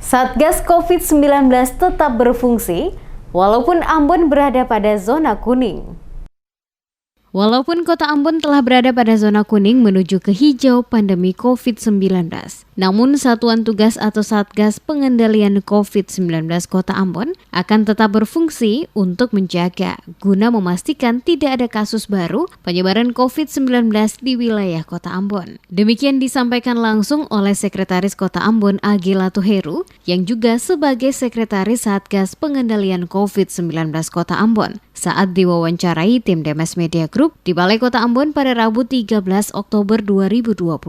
Satgas COVID-19 tetap berfungsi, walaupun Ambon berada pada zona kuning. Walaupun kota Ambon telah berada pada zona kuning menuju ke hijau pandemi COVID-19, namun Satuan Tugas atau Satgas Pengendalian COVID-19 Kota Ambon akan tetap berfungsi untuk menjaga guna memastikan tidak ada kasus baru penyebaran COVID-19 di wilayah Kota Ambon. Demikian disampaikan langsung oleh Sekretaris Kota Ambon Agi Latuheru yang juga sebagai Sekretaris Satgas Pengendalian COVID-19 Kota Ambon saat diwawancarai tim Demes Media Group di Balai Kota Ambon pada Rabu 13 Oktober 2021.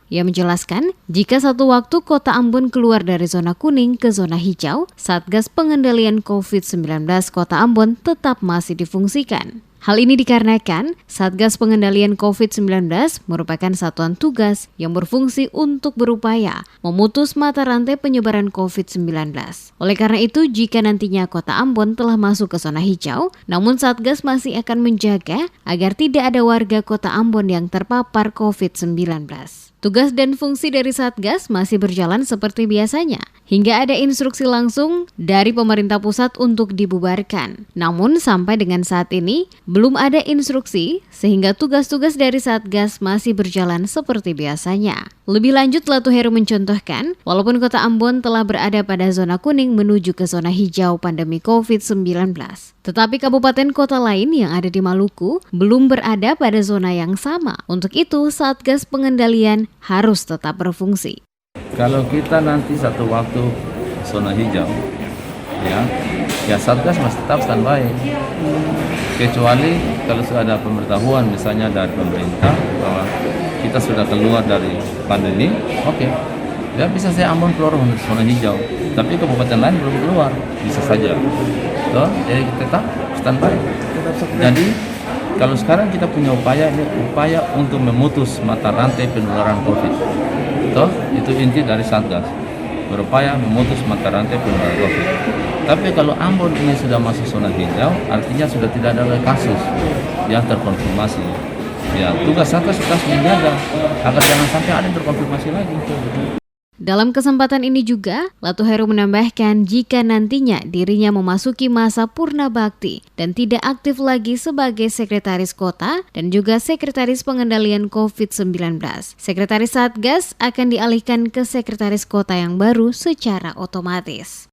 Ia menjelaskan, jika satu waktu Kota Ambon keluar dari zona kuning ke zona hijau, Satgas Pengendalian COVID-19 Kota Ambon tetap masih difungsikan. Hal ini dikarenakan Satgas Pengendalian COVID-19 merupakan satuan tugas yang berfungsi untuk berupaya memutus mata rantai penyebaran COVID-19. Oleh karena itu, jika nantinya Kota Ambon telah masuk ke zona hijau, namun Satgas masih akan menjaga agar tidak ada warga Kota Ambon yang terpapar COVID-19. Tugas dan fungsi dari Satgas masih berjalan seperti biasanya, hingga ada instruksi langsung dari pemerintah pusat untuk dibubarkan. Namun sampai dengan saat ini, belum ada instruksi sehingga tugas-tugas dari Satgas masih berjalan seperti biasanya. Lebih lanjut, Latuheru mencontohkan, walaupun Kota Ambon telah berada pada zona kuning menuju ke zona hijau pandemi COVID-19, tetapi kabupaten kota lain yang ada di Maluku belum berada pada zona yang sama. Untuk itu, Satgas Pengendalian harus tetap berfungsi. Kalau kita nanti satu waktu zona hijau, ya Satgas masih tetap standby. Kecuali kalau sudah ada pemberitahuan misalnya dari pemerintah bahwa kita sudah keluar dari pandemi, oke. Ya bisa saya Ambon keluar untuk zona hijau, tapi kabupaten lain belum keluar, bisa saja. Toh, jadi tetap standby. Jadi kalau sekarang kita punya upaya untuk memutus mata rantai penularan COVID. Toh, itu inti dari Satgas, berupaya memutus mata rantai penularan COVID. Tapi kalau Ambon ini sudah masuk zona hijau, artinya sudah tidak ada lagi kasus yang terkonfirmasi. Ya, tugas Satgas tetap menjaga agar jangan sampai ada yang terkonfirmasi lagi. Dalam kesempatan ini juga, Latuheru menambahkan jika nantinya dirinya memasuki masa purna bakti dan tidak aktif lagi sebagai Sekretaris Kota dan juga Sekretaris Pengendalian COVID-19, Sekretaris Satgas akan dialihkan ke Sekretaris Kota yang baru secara otomatis.